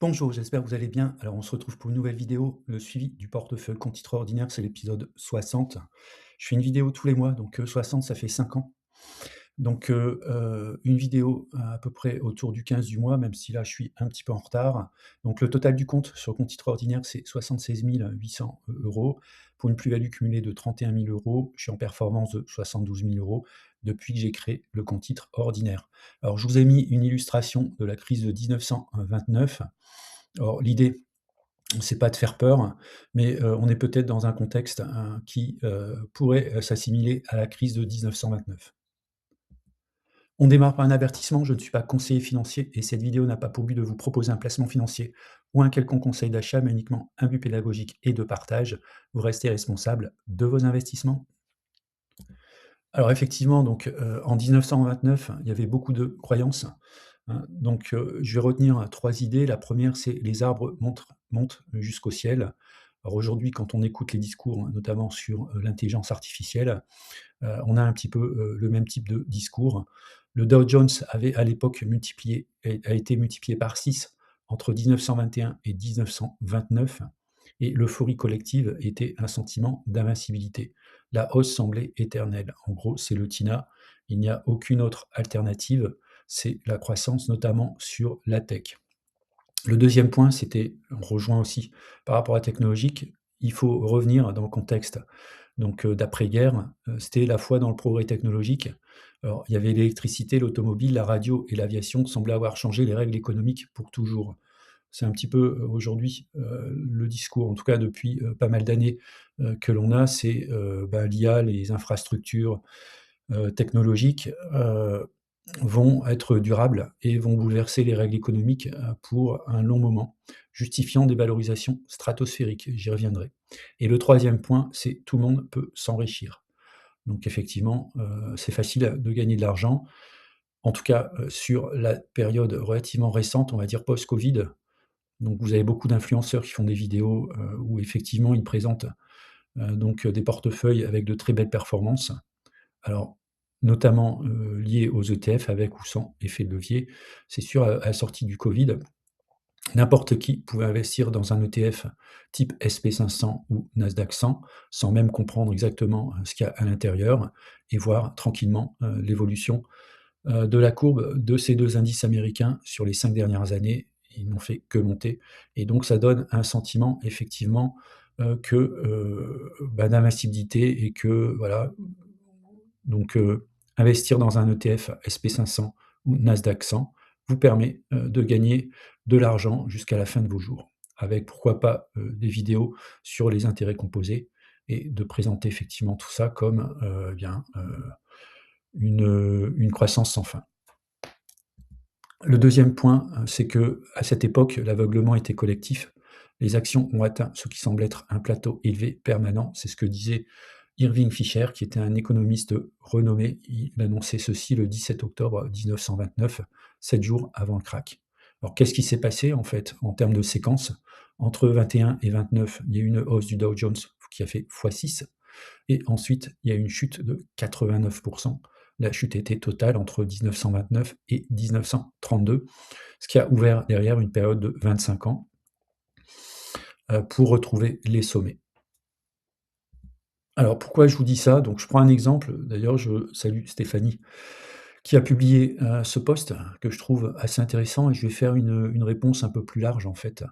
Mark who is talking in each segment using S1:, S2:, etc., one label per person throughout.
S1: Bonjour, j'espère que vous allez bien. Alors, on se retrouve pour une nouvelle vidéo, le suivi du portefeuille compte titres ordinaire, c'est l'épisode 60. Je fais une vidéo tous les mois, donc 60, ça fait 5 ans. Donc, une vidéo à peu près autour du 15 du mois, même si là, je suis un petit peu en retard. Donc, le total du compte sur le compte titre ordinaire, c'est 76 800 € pour une plus-value cumulée de 31 000 €. Je suis en performance de 72 000 € depuis que j'ai créé le compte titre ordinaire. Alors, je vous ai mis une illustration de la crise de 1929. Alors l'idée, c'est pas de faire peur, mais on est peut-être dans un contexte, qui, pourrait, s'assimiler à la crise de 1929. On démarre par un avertissement, je ne suis pas conseiller financier et cette vidéo n'a pas pour but de vous proposer un placement financier ou un quelconque conseil d'achat, mais uniquement un but pédagogique et de partage. Vous restez responsable de vos investissements. Alors effectivement, donc, en 1929, il y avait beaucoup de croyances, hein, donc, je vais retenir 3 idées. La première, c'est: «Les arbres montent jusqu'au ciel». Alors aujourd'hui, quand on écoute les discours, notamment sur, l'intelligence artificielle, on a un petit peu, le même type de discours. Le Dow Jones avait à l'époque a été multiplié par 6 entre 1921 et 1929 et l'euphorie collective était un sentiment d'invincibilité. La hausse semblait éternelle. En gros, c'est le TINA, il n'y a aucune autre alternative, c'est la croissance notamment sur la tech. Le deuxième point, c'était on rejoint aussi par rapport à la technologique, il faut revenir dans le contexte donc d'après-guerre, c'était la foi dans le progrès technologique. Alors, il y avait l'électricité, l'automobile, la radio et l'aviation semblaient avoir changé les règles économiques pour toujours. C'est un petit peu, aujourd'hui, le discours, en tout cas depuis, pas mal d'années, que l'on a, c'est, l'IA, les infrastructures, technologiques, vont être durables et vont bouleverser les règles économiques, pour un long moment, justifiant des valorisations stratosphériques. J'y reviendrai. Et le troisième point, c'est tout le monde peut s'enrichir. Donc effectivement, c'est facile de gagner de l'argent. En tout cas, sur la période relativement récente, on va dire post-Covid, donc vous avez beaucoup d'influenceurs qui font des vidéos, où effectivement ils présentent, des portefeuilles avec de très belles performances. Alors, notamment, liées aux ETF avec ou sans effet de levier. C'est sûr, à la sortie du Covid, n'importe qui pouvait investir dans un ETF type SP500 ou Nasdaq 100, sans même comprendre exactement, ce qu'il y a à l'intérieur et voir tranquillement, l'évolution, de la courbe de ces 2 indices américains sur les 5 dernières années. Ils n'ont fait que monter et donc ça donne un sentiment effectivement, d'invincibilité et que voilà, donc, investir dans un ETF SP500 ou Nasdaq 100 vous permet, de gagner de l'argent jusqu'à la fin de vos jours. Avec pourquoi pas, des vidéos sur les intérêts composés et de présenter effectivement tout ça comme, une croissance sans fin. Le deuxième point, c'est qu'à cette époque, l'aveuglement était collectif. Les actions ont atteint ce qui semble être un plateau élevé permanent. C'est ce que disait Irving Fisher, qui était un économiste renommé. Il annonçait ceci le 17 octobre 1929, 7 jours avant le krach. Alors qu'est-ce qui s'est passé en fait, en termes de séquence? Entre 21 et 29, il y a eu une hausse du Dow Jones qui a fait x6 et ensuite il y a eu une chute de 89. La chute était totale entre 1929 et 1932, ce qui a ouvert derrière une période de 25 ans, pour retrouver les sommets. Alors pourquoi je vous dis ça? Donc je prends un exemple, d'ailleurs je salue Stéphanie qui a publié, ce post que je trouve assez intéressant et je vais faire une réponse un peu plus large en fait.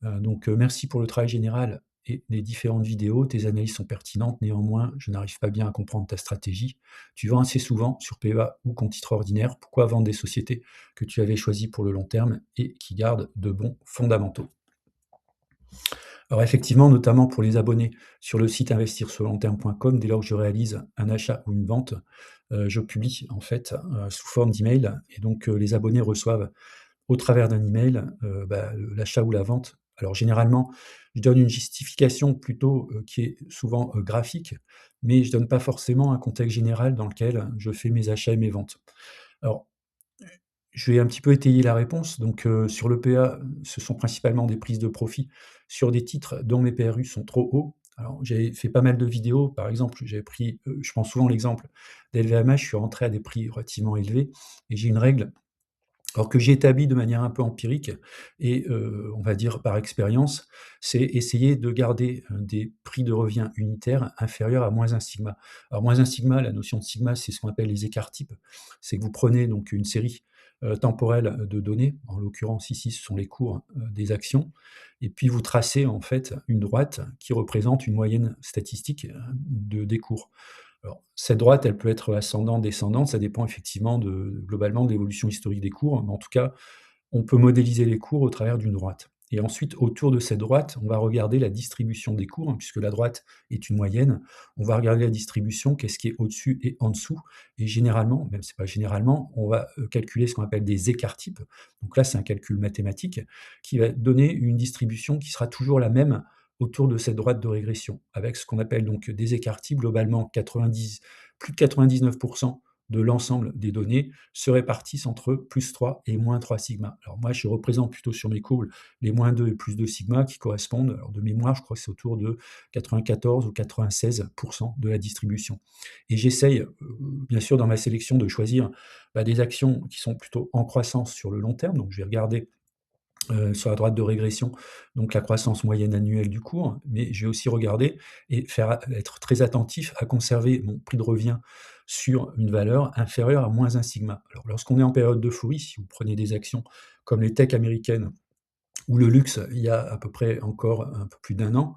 S1: Merci pour le travail général et les différentes vidéos. Tes analyses sont pertinentes, néanmoins, je n'arrive pas bien à comprendre ta stratégie. Tu vends assez souvent sur PEA ou compte titre ordinaire. Pourquoi vendre des sociétés que tu avais choisies pour le long terme et qui gardent de bons fondamentaux? Alors effectivement, notamment pour les abonnés sur le site investirsurlongterme.com, dès lors que je réalise un achat ou une vente, je publie en fait, sous forme d'email et donc les abonnés reçoivent au travers d'un email, l'achat ou la vente. Alors généralement, je donne une justification plutôt, qui est souvent, graphique, mais je donne pas forcément un contexte général dans lequel je fais mes achats et mes ventes. Alors, je vais un petit peu étayer la réponse. Donc, sur le PA, ce sont principalement des prises de profit sur des titres dont mes PRU sont trop hauts. Alors, j'ai fait pas mal de vidéos. Par exemple, j'ai pris, je prends souvent l'exemple d'LVMH, je suis rentré à des prix relativement élevés et j'ai une règle Alors que j'ai établi de manière un peu empirique et on va dire par expérience, c'est essayer de garder, des prix de revient unitaires inférieurs à -1 sigma. Alors -1 sigma, la notion de sigma, c'est ce qu'on appelle les écarts types. C'est que vous prenez donc une série, temporelle de données, en l'occurrence ici ce sont les cours, des actions et puis vous tracez en fait une droite qui représente une moyenne statistique, des cours. Alors, cette droite, elle peut être ascendante, descendante, ça dépend effectivement globalement de l'évolution historique des cours, mais en tout cas, on peut modéliser les cours au travers d'une droite et ensuite, autour de cette droite, on va regarder la distribution des cours, hein, puisque la droite est une moyenne. On va regarder la distribution, qu'est-ce qui est au-dessus et en dessous et généralement, même c'est pas généralement, on va, calculer ce qu'on appelle des écarts types. Donc là, c'est un calcul mathématique qui va donner une distribution qui sera toujours la même autour de cette droite de régression, avec ce qu'on appelle donc des écarts types. Globalement, 90 plus de 99 de l'ensemble des données se répartissent entre +3 et -3 sigma. Alors moi, je représente plutôt sur mes courbes les -2 et +2 sigma qui correspondent, alors de mémoire, je crois que c'est autour de 94 ou 96 de la distribution et j'essaye, bien sûr dans ma sélection de choisir, des actions qui sont plutôt en croissance sur le long terme. Donc je vais regarder sur la droite de régression, donc la croissance moyenne annuelle du cours, mais je vais aussi regarder et être très attentif à conserver mon prix de revient sur une valeur inférieure à -1 sigma. Alors lorsqu'on est en période d'euphorie, si vous prenez des actions comme les techs américaines ou le luxe, il y a à peu près encore un peu plus d'un an,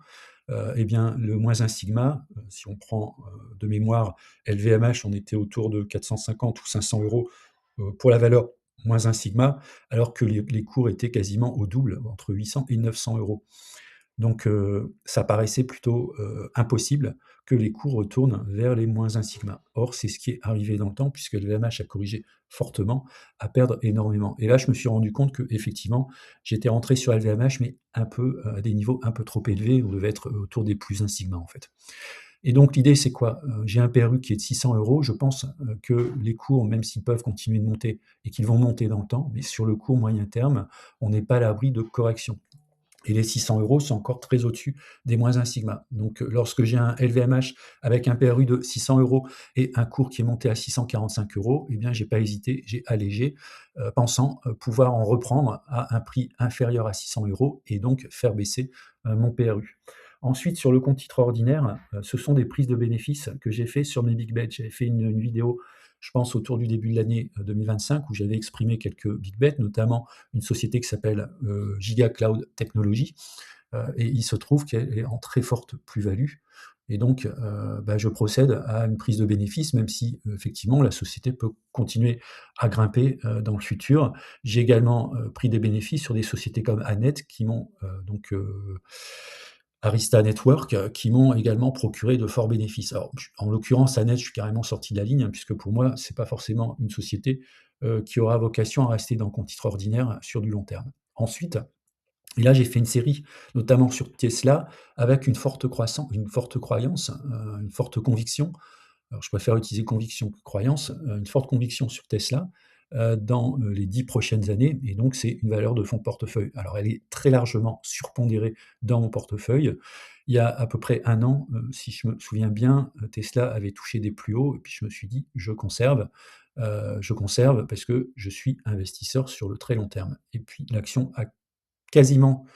S1: et bien le -1 sigma, si on prend, de mémoire LVMH, on était autour de 450 ou 500 € pour la valeur -1 sigma, alors que les cours étaient quasiment au double, entre 800 et 900 €. Donc ça paraissait plutôt, impossible que les cours retournent vers les -1 sigma. Or, c'est ce qui est arrivé dans le temps puisque LVMH a corrigé fortement, à perdre énormément et là, je me suis rendu compte qu'effectivement, j'étais rentré sur LVMH, mais un peu, à des niveaux un peu trop élevés. On devait être, autour des +1 sigma, en fait et donc l'idée, c'est quoi? J'ai un PRU qui est de 600 €. Je pense, que les cours, même s'ils peuvent continuer de monter et qu'ils vont monter dans le temps, mais sur le court moyen terme, on n'est pas à l'abri de corrections et les 600 € sont encore très au-dessus des -1 sigma. Donc, lorsque j'ai un LVMH avec un PRU de 600 € et un cours qui est monté à 645 €, eh bien, j'ai pas hésité, j'ai allégé, pensant, pouvoir en reprendre à un prix inférieur à 600 € et donc faire baisser, mon PRU. Ensuite, sur le compte titre ordinaire, ce sont des prises de bénéfices que j'ai fait sur mes big bets. J'avais fait une vidéo, je pense autour du début de l'année, 2025 où j'avais exprimé quelques big bets, notamment une société qui s'appelle, Giga Cloud Technologies, et il se trouve qu'elle est en très forte plus-value et donc je procède à une prise de bénéfice même si, effectivement, la société peut continuer à grimper, dans le futur. J'ai également, pris des bénéfices sur des sociétés comme Anet qui m'ont, Arista Network, qui m'ont également procuré de forts bénéfices. Alors, en l'occurrence, Anet, je suis carrément sorti de la ligne, hein, puisque pour moi, c'est pas forcément une société, qui aura vocation à rester dans le compte titre ordinaire sur du long terme. Ensuite et là, j'ai fait une série, notamment sur Tesla, avec une forte croyance, une forte conviction. Alors je préfère utiliser conviction que croyance, une forte conviction sur Tesla, dans, les 10 prochaines années et donc c'est une valeur de fonds de portefeuille. Alors elle est très largement surpondérée dans mon portefeuille. Il y a à peu près un an, si je me souviens bien, Tesla avait touché des plus hauts et puis je me suis dit: je conserve parce que je suis investisseur sur le très long terme» et puis l'action a quasiment,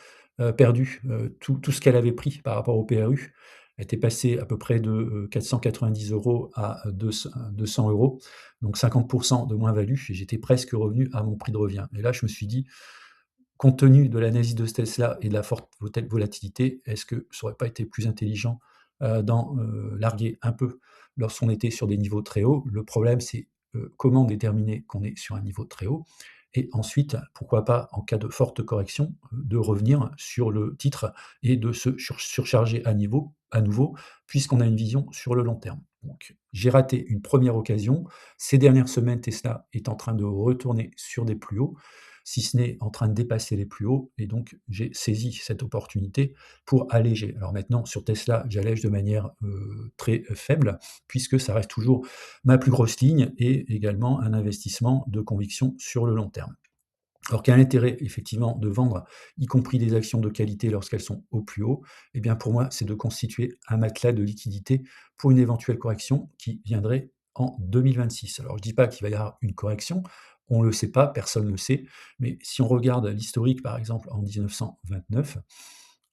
S1: perdu, tout ce qu'elle avait pris par rapport au PRU. Elle était passée à peu près de, 490 € à 200 €, donc 50 de moins-value et j'étais presque revenu à mon prix de revient et là, je me suis dit: «Compte tenu de l'analyse de Tesla et de la forte volatilité, est-ce que ça aurait pas été plus intelligent, larguer un peu lorsqu'on était sur des niveaux très hauts?» Le problème, c'est, comment déterminer qu'on est sur un niveau très haut? Et ensuite, pourquoi pas, en cas de forte correction, de revenir sur le titre et de se surcharger à nouveau, puisqu'on a une vision sur le long terme. Donc j'ai raté une première occasion. Ces dernières semaines, Tesla est en train de retourner sur des plus hauts, si ce n'est en train de dépasser les plus hauts et donc j'ai saisi cette opportunité pour alléger. Alors maintenant, sur Tesla, j'allège de manière, très faible, puisque ça reste toujours ma plus grosse ligne et également un investissement de conviction sur le long terme. Alors quel intérêt effectivement de vendre, y compris des actions de qualité lorsqu'elles sont au plus haut? Eh bien pour moi, c'est de constituer un matelas de liquidité pour une éventuelle correction qui viendrait en 2026. Alors je ne dis pas qu'il va y avoir une correction, on ne le sait pas, personne ne le sait, mais si on regarde l'historique, par exemple, en 1929,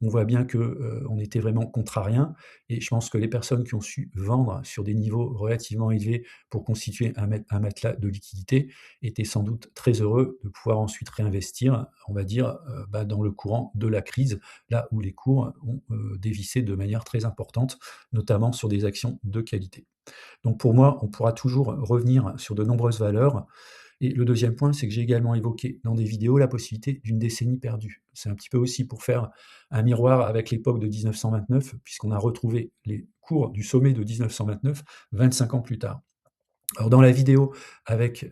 S1: on voit bien que, on était vraiment contrariens et je pense que les personnes qui ont su vendre sur des niveaux relativement élevés pour constituer un matelas de liquidité étaient sans doute très heureux de pouvoir ensuite réinvestir, on va dire, dans le courant de la crise, là où les cours ont, dévissé de manière très importante, notamment sur des actions de qualité. Donc pour moi, on pourra toujours revenir sur de nombreuses valeurs et le deuxième point, c'est que j'ai également évoqué dans des vidéos la possibilité d'une décennie perdue. C'est un petit peu aussi pour faire un miroir avec l'époque de 1929, puisqu'on a retrouvé les cours du sommet de 1929, 25 ans plus tard. Alors dans la vidéo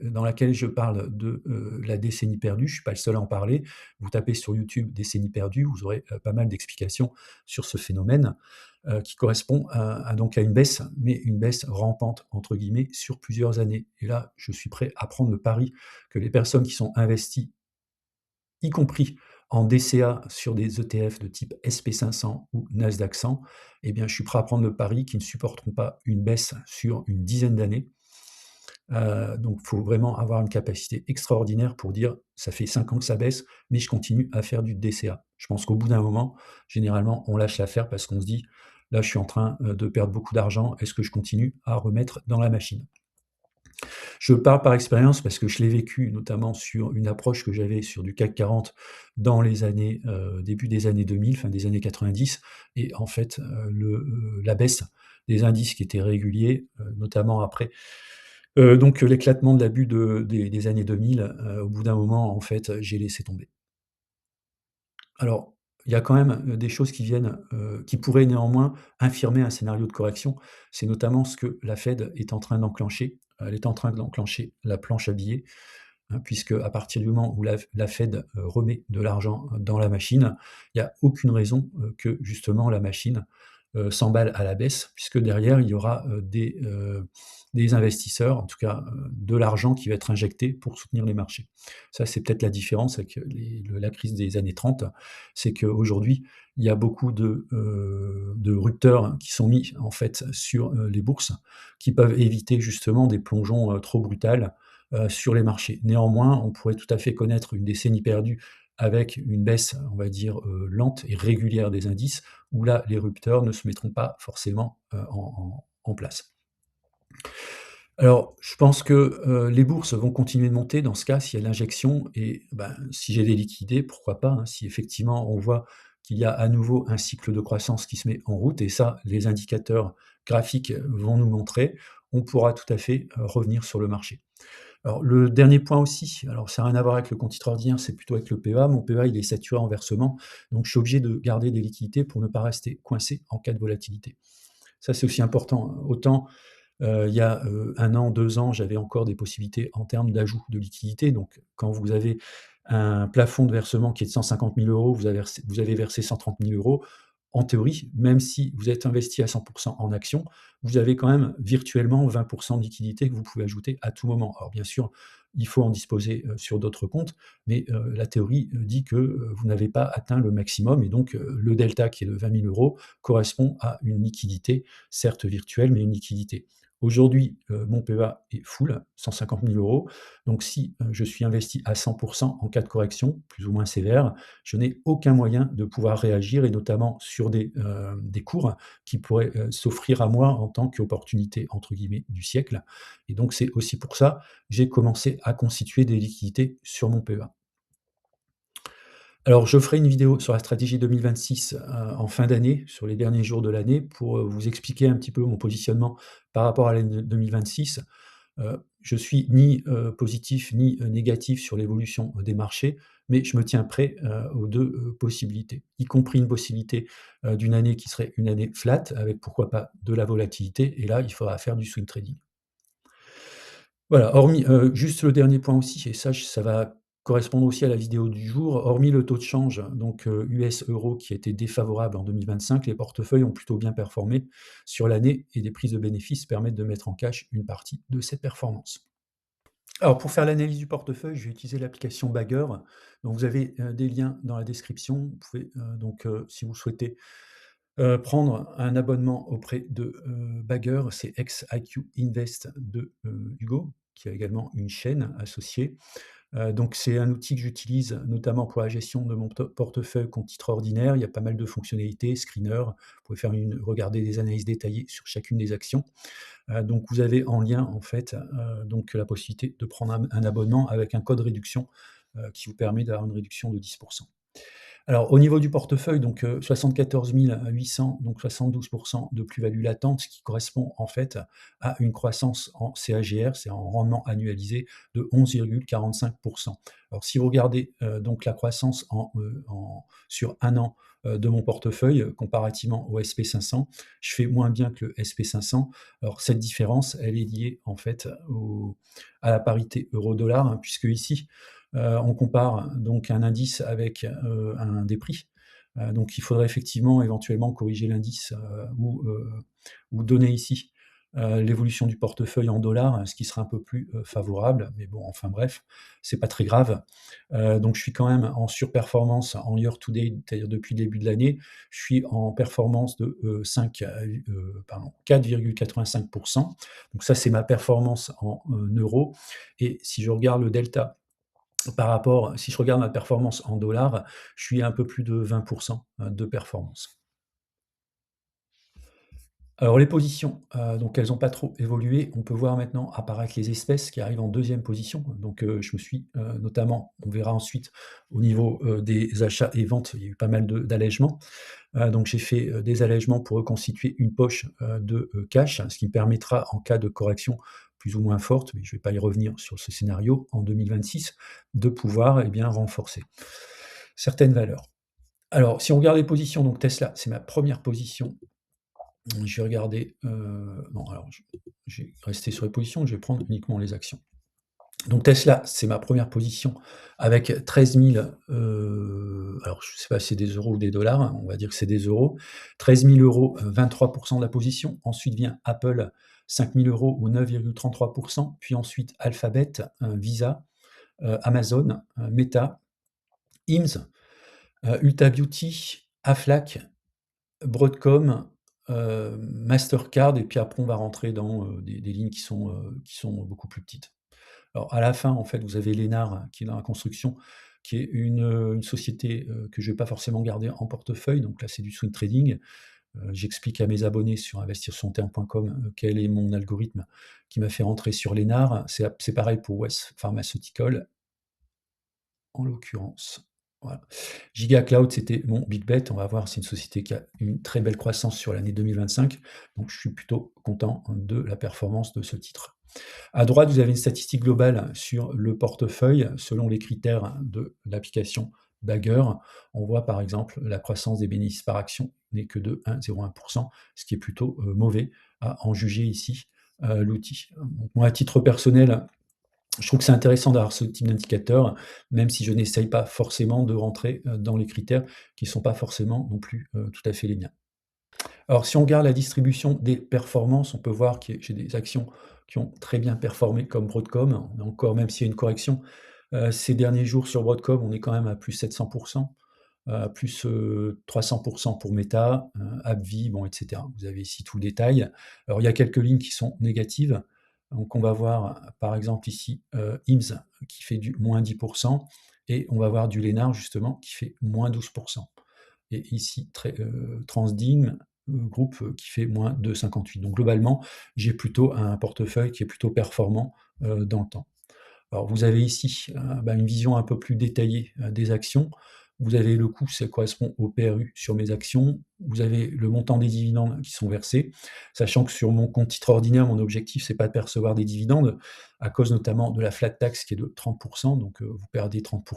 S1: dans laquelle je parle de, la décennie perdue, je ne suis pas le seul à en parler. Vous tapez sur YouTube «décennie perdue», vous aurez, pas mal d'explications sur ce phénomène, qui correspond donc à une baisse, mais une «baisse rampante» entre guillemets sur plusieurs années. Et là, je suis prêt à prendre le pari que les personnes qui sont investies, y compris en DCA sur des ETF de type SP500 ou Nasdaq 100, eh bien je suis prêt à prendre le pari qu'ils ne supporteront pas une baisse sur une dizaine d'années. Donc il faut vraiment avoir une capacité extraordinaire pour dire: «Ça fait 5 ans que ça baisse, mais je continue à faire du DCA». Je pense qu'au bout d'un moment, généralement, on lâche l'affaire parce qu'on se dit: «Là, je suis en train, de perdre beaucoup d'argent, est-ce que je continue à remettre dans la machine?» Je parle par expérience parce que je l'ai vécu notamment sur une approche que j'avais sur du CAC 40 dans les années, début des années 2000, fin des années 90 et en fait, la baisse des indices qui étaient réguliers, notamment après l'éclatement de l'abus des années 2000, au bout d'un moment, en fait, j'ai laissé tomber. Alors, il y a quand même, des choses qui pourraient néanmoins infirmer un scénario de correction. C'est notamment ce que la Fed est en train d'enclencher. Elle est en train d'enclencher la planche à billets, hein, puisque à partir du moment où la Fed, remet de l'argent dans la machine, il y a aucune raison, que justement la machine, s'emballe à la baisse, puisque derrière il y aura, des investisseurs, en tout cas, de l'argent qui va être injecté pour soutenir les marchés. Ça, c'est peut-être la différence avec la crise des années 30, c'est qu'aujourd'hui, il y a beaucoup de rupteurs qui sont mis en fait sur, les bourses, qui peuvent éviter justement des plongeons, trop brutales, sur les marchés. Néanmoins, on pourrait tout à fait connaître une décennie perdue avec une baisse, on va dire, lente et régulière des indices, où là, les rupteurs ne se mettront pas forcément, en place. Alors, je pense que, les bourses vont continuer de monter dans ce cas, s'il y a de l'injection et ben, si j'ai des liquidités, pourquoi pas, hein? Si effectivement on voit qu'il y a à nouveau un cycle de croissance qui se met en route et ça, les indicateurs graphiques vont nous montrer, on pourra tout à fait, revenir sur le marché. Alors le dernier point aussi, alors ça n'a rien à voir avec le compte titre ordinaire, c'est plutôt avec le PEA. Mon PEA, il est saturé en versement, donc je suis obligé de garder des liquidités pour ne pas rester coincé en cas de volatilité. Ça, c'est aussi important, hein. Autant, il y a, 1 an, 2 ans, j'avais encore des possibilités en termes d'ajout de liquidité. Donc quand vous avez un plafond de versement qui est de 150 000 €, vous avez versé 130 000 €, en théorie, même si vous êtes investi à 100 en actions, vous avez quand même virtuellement 20 de liquidité que vous pouvez ajouter à tout moment. Alors bien sûr, il faut en disposer, sur d'autres comptes, mais la théorie, dit que, vous n'avez pas atteint le maximum et donc le delta qui est de 20 000 € correspond à une liquidité, certes virtuelle, mais une liquidité. Aujourd'hui, mon PEA est full, 150 000 €. Donc si, je suis investi à 100 en cas de correction, plus ou moins sévère, je n'ai aucun moyen de pouvoir réagir et notamment sur des cours qui pourraient, s'offrir à moi en tant qu'opportunité entre guillemets «du siècle» et donc c'est aussi pour ça que j'ai commencé à constituer des liquidités sur mon PEA. Alors je ferai une vidéo sur la stratégie 2026, en fin d'année, sur les derniers jours de l'année pour, vous expliquer un petit peu mon positionnement par rapport à l'année 2026. Je suis ni, positif ni, négatif sur l'évolution, des marchés, mais je me tiens prêt, aux 2 possibilités, y compris une possibilité, d'une année qui serait une année flat avec pourquoi pas de la volatilité et là, il faudra faire du swing trading. Voilà, hormis, juste le dernier point aussi et ça va correspondre aussi à la vidéo du jour, hormis le taux de change donc, US-euro qui était défavorable en 2025, les portefeuilles ont plutôt bien performé sur l'année et des prises de bénéfices permettent de mettre en cash une partie de cette performance. Alors pour faire l'analyse du portefeuille, je vais utiliser l'application Bagger. Donc vous avez, des liens dans la description. Vous pouvez, si vous souhaitez, prendre un abonnement auprès de, Bagger, c'est ex-IQ Invest de, Hugo. qui a également une chaîne associée. Donc c'est un outil que j'utilise notamment pour la gestion de mon portefeuille compte titres ordinaires. Il y a pas mal de fonctionnalités, screener, vous pouvez faire regarder des analyses détaillées sur chacune des actions. Donc vous avez en lien en fait, donc la possibilité de prendre un abonnement avec un code réduction, qui vous permet d'avoir une réduction de 10. Alors au niveau du portefeuille, donc 74 800, donc 72 de plus-value latente, ce qui correspond en fait à une croissance en CAGR, c'est en rendement annualisé de 11,45. Alors si vous regardez, donc la croissance sur un an, de mon portefeuille, comparativement au SP 500, je fais moins bien que le SP 500. Alors cette différence, elle est liée en fait à la parité euro-dollar, hein, puisque ici, on compare donc un indice avec, un des prix. Donc il faudrait effectivement éventuellement corriger l'indice, ou donner ici, l'évolution du portefeuille en dollars, ce qui serait un peu plus, favorable. Mais bon, enfin bref, c'est pas très grave. Donc je suis quand même en surperformance en year to date, c'est-à-dire depuis le début de l'année. Je suis en performance de, 4,85. Donc ça, c'est ma performance en, euros, et si je regarde le delta si je regarde ma performance en dollars, je suis à un peu plus de 20 de performance. Alors les positions, donc elles ont pas trop évolué. On peut voir maintenant apparaître les espèces qui arrivent en deuxième position. Donc, je me suis, notamment, on verra ensuite au niveau, des achats et ventes, il y a eu pas mal d'allègements. Donc j'ai fait, des allègements pour reconstituer une poche, de, cash, ce qui me permettra en cas de correction plus ou moins forte, mais je ne vais pas y revenir sur ce scénario, en 2026, de pouvoir, eh bien, renforcer certaines valeurs. Alors si on regarde les positions, donc Tesla, c'est ma première position. Je vais regarder, non, alors je vais rester sur les positions, je vais prendre uniquement les actions. Donc Tesla, c'est ma première position avec 13 000, alors je ne sais pas si c'est des euros ou des dollars, hein, on va dire que c'est des euros. 13 000 €, 23 de la position. Ensuite vient Apple, 5 000 € ou 9,33. Puis ensuite Alphabet, Visa, Amazon, Meta, Hims, Ulta Beauty, Aflac, Broadcom, Mastercard, et puis après on va rentrer dans, des lignes qui sont beaucoup plus petites. Alors à la fin, en fait, vous avez Lénard qui est dans la construction, qui est une société, que je vais pas forcément garder en portefeuille, donc là, c'est du swing trading. J'explique à mes abonnés sur investirsurterme.com, quel est mon algorithme qui m'a fait rentrer sur Lénard. C'est pareil pour West Pharmaceutical, en l'occurrence. Voilà. Giga Cloud, c'était mon big bet. On va voir, c'est une société qui a une très belle croissance sur l'année 2025, donc je suis plutôt content de la performance de ce titre. À droite, vous avez une statistique globale sur le portefeuille selon les critères de l'application Bagger. On voit par exemple la croissance des bénéfices par action n'est que de 1,01%, ce qui est plutôt mauvais à en juger ici l'outil. Donc moi, à titre personnel, je trouve que c'est intéressant d'avoir ce type d'indicateur, même si je n'essaye pas forcément de rentrer dans les critères qui ne sont pas forcément non plus tout à fait les miens. Alors, si on regarde la distribution des performances, on peut voir que j'ai des actions qui ont très bien performé comme Broadcom. On est encore, même s'il y a une correction, ces derniers jours sur Broadcom, on est quand même à plus 700, plus 300 pour Meta, AbbVie, bon, et cetera. Vous avez ici tout le détail. Alors, il y a quelques lignes qui sont négatives. Donc, on va voir, par exemple, ici, Hims qui fait du -10, et on va voir du Lénard, justement, qui fait -12. Et ici, Transdigm, groupe, qui fait -2,58. Donc globalement, j'ai plutôt un portefeuille qui est plutôt performant, dans le temps. Alors vous avez ici, une vision un peu plus détaillée, des actions. Vous avez le coût, ça correspond au PRU sur mes actions. Vous avez le montant des dividendes qui sont versés, sachant que sur mon compte titre ordinaire, mon objectif, c'est pas de percevoir des dividendes, à cause notamment de la flat tax qui est de 30, donc vous perdez 30,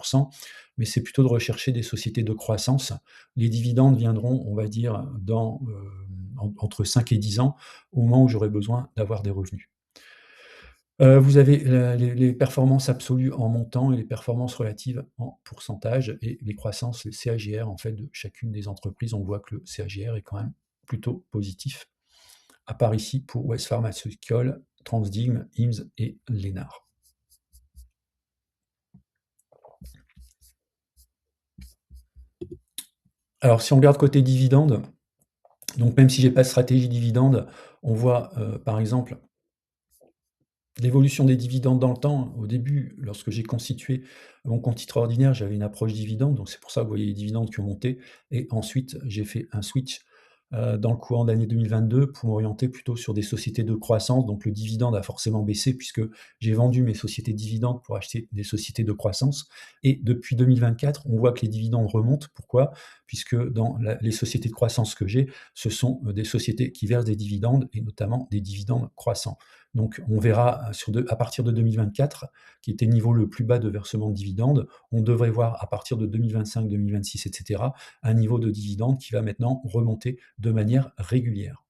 S1: mais c'est plutôt de rechercher des sociétés de croissance. Les dividendes viendront, on va dire, entre 5 et 10 ans, au moment où j'aurai besoin d'avoir des revenus. Vous avez les performances absolues en montant et les performances relatives en pourcentage, et les croissances, les CAGR, en fait, de chacune des entreprises. On voit que le CAGR est quand même plutôt positif, à part ici pour West Pharmaceutical, Transdigm, Hims et Lénard. Alors si on regarde côté dividende, donc même si j'ai pas de stratégie dividende, on voit, par exemple, L'évolution des dividendes dans le temps, au début, lorsque j'ai constitué mon compte titre ordinaire, j'avais une approche dividende, donc c'est pour ça que vous voyez les dividendes qui ont monté et ensuite j'ai fait un switch, dans le courant de l'année 2022 pour m'orienter plutôt sur des sociétés de croissance, donc le dividende a forcément baissé puisque j'ai vendu mes sociétés dividendes pour acheter des sociétés de croissance et depuis 2024, on voit que les dividendes remontent. Pourquoi? Puisque dans la les sociétés de croissance que j'ai, ce sont, des sociétés qui versent des dividendes et notamment des dividendes croissants. Donc on verra, à partir de 2024, qui était le niveau le plus bas de versement de dividendes, on devrait voir à partir de 2025-2026 et cetera, un niveau de dividendes qui va maintenant remonter de manière régulière.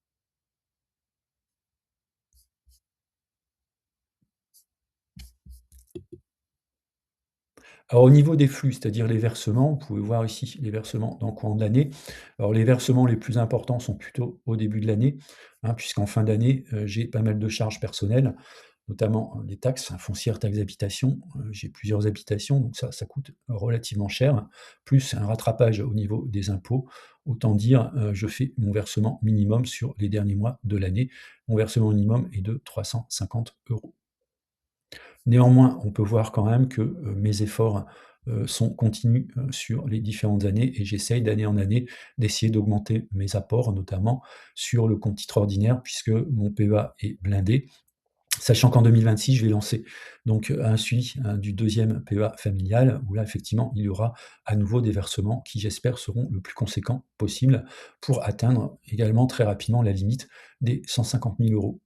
S1: Alors au niveau des flux, c'est-à-dire les versements, vous pouvez voir ici les versements dans le courant de l'année. Alors les versements les plus importants sont plutôt au début de l'année, hein, puisqu'en fin d'année, j'ai pas mal de charges personnelles, notamment, les taxes, hein, foncières, taxes d'habitation. J'ai plusieurs habitations, donc ça coûte relativement cher, plus un rattrapage au niveau des impôts. Autant dire, je fais mon versement minimum sur les derniers mois de l'année. Mon versement minimum est de 350 €. Néanmoins, on peut voir quand même que, mes efforts, sont continus, sur les différentes années et j'essaye d'année en année d'essayer d'augmenter mes apports, notamment sur le compte titre ordinaire puisque mon PEA est blindé. Sachant qu'en 2026, je vais lancer donc, un suivi, hein, du deuxième PEA familial où là, effectivement, il y aura à nouveau des versements qui, j'espère, seront le plus conséquents possible pour atteindre également très rapidement la limite des 150 000 €.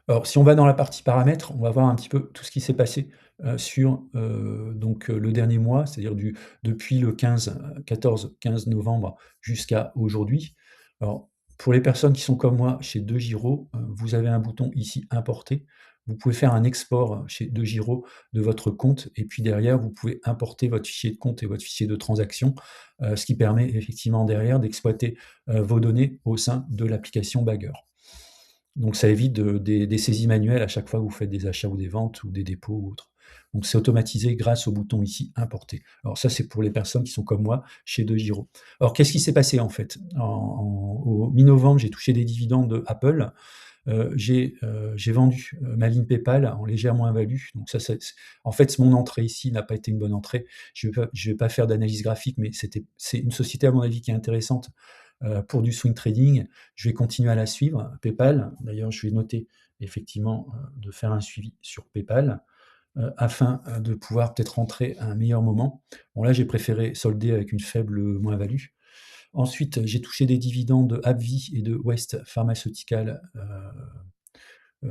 S1: Alors, si on va dans la partie paramètres, on va voir un petit peu tout ce qui s'est passé, sur, le dernier mois, c'est-à-dire du depuis le 14-15 novembre jusqu'à aujourd'hui. Alors, pour les personnes qui sont comme moi chez DeGiro, vous avez un bouton ici «Importer». Vous pouvez faire un export chez DeGiro de votre compte et puis derrière, vous pouvez importer votre fichier de compte et votre fichier de transaction, ce qui permet effectivement derrière d'exploiter, vos données au sein de l'application Bagger. Donc ça évite des saisies manuelles à chaque fois que vous faites des achats ou des ventes ou des dépôts ou autres. Donc c'est automatisé grâce au bouton ici «Importer». Alors ça, c'est pour les personnes qui sont comme moi chez DeGiro. Alors qu'est-ce qui s'est passé en fait? Au mi-novembre, j'ai touché des dividendes de Apple. J'ai vendu, ma ligne PayPal en légère moins-value. Donc ça c'est en fait, mon entrée ici n'a pas été une bonne entrée. Je vais pas faire d'analyse graphique, mais c'est une société à mon avis qui est intéressante, pour du swing trading. Je vais continuer à la suivre, PayPal. D'ailleurs, je vais noter effectivement, de faire un suivi sur PayPal, afin, de pouvoir peut-être rentrer à un meilleur moment. Bon là, j'ai préféré solder avec une faible, moins-value. Ensuite, j'ai touché des dividendes de AbbVie et de West Pharmaceutical, heu,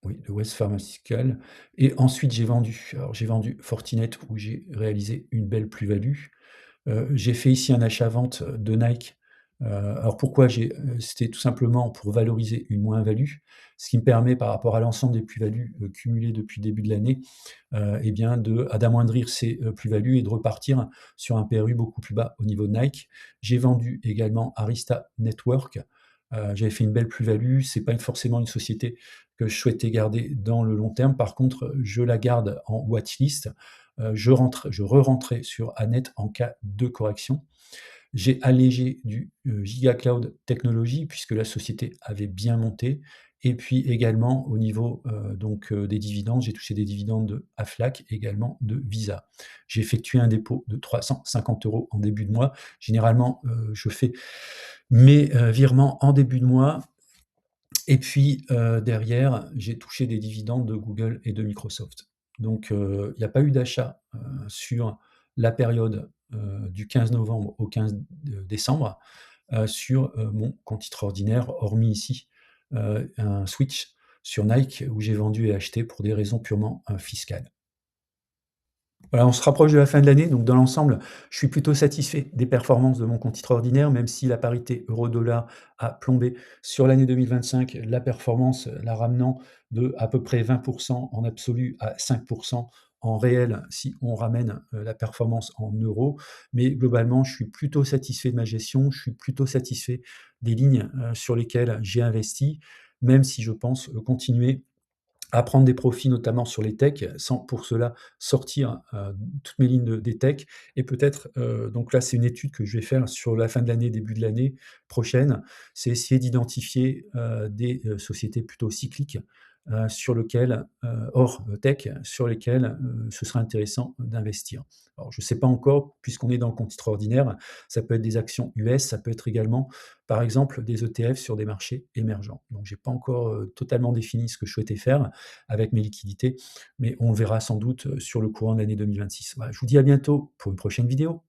S1: oui, de West Pharmaceutical et ensuite j'ai vendu Fortinet où j'ai réalisé une belle plus-value. J'ai fait ici un achat-vente de Nike. Alors pourquoi c'était tout simplement pour valoriser une moins-value, ce qui me permet par rapport à l'ensemble des plus-values, cumulées depuis le début de l'année, et bien d'amoindrir ces, plus-values et de repartir sur un PRU beaucoup plus bas au niveau de Nike. J'ai vendu également Arista Network. J'avais fait une belle plus-value. C'est pas forcément une société que je souhaitais garder dans le long terme. Par contre, je la garde en watchlist. Je re-rentrais sur Anet en cas de correction. J'ai allégé du, GigaCloud Technologies puisque la société avait bien monté et puis également au niveau, des dividendes, j'ai touché des dividendes de Aflac, également de Visa. J'ai effectué un dépôt de 350 € en début de mois. Généralement, je fais mes, virements en début de mois et puis, derrière, j'ai touché des dividendes de Google et de Microsoft. Donc, il n'y a pas eu d'achat, sur la période, du 15 novembre au 15 décembre, sur, mon compte titre ordinaire, hormis ici, un switch sur Nike où j'ai vendu et acheté pour des raisons purement, fiscales. Voilà, on se rapproche de la fin de l'année, donc dans l'ensemble, je suis plutôt satisfait des performances de mon compte titre ordinaire, même si la parité euro-dollar a plombé sur l'année 2025, la performance la ramenant de à peu près 20 en absolu à 5 en réel, si on ramène, la performance en euros. Mais globalement, je suis plutôt satisfait de ma gestion, je suis plutôt satisfait des lignes, sur lesquelles j'ai investi, même si je pense, continuer à prendre des profits notamment sur les techs, sans pour cela sortir, toutes mes lignes de des techs et peut-être, donc là, c'est une étude que je vais faire sur la fin de l'année, début de l'année prochaine. C'est essayer d'identifier, des, sociétés plutôt cycliques, sur lequel, hors, tech, sur lesquelles, ce serait intéressant d'investir. Alors je ne sais pas encore, puisqu'on est dans le compte titre ordinaire, ça peut être des actions US, ça peut être également, par exemple, des ETF sur des marchés émergents. Donc j'ai pas encore, totalement défini ce que je souhaitais faire avec mes liquidités, mais on le verra sans doute, sur le courant de l'année 2026. Voilà, je vous dis à bientôt pour une prochaine vidéo.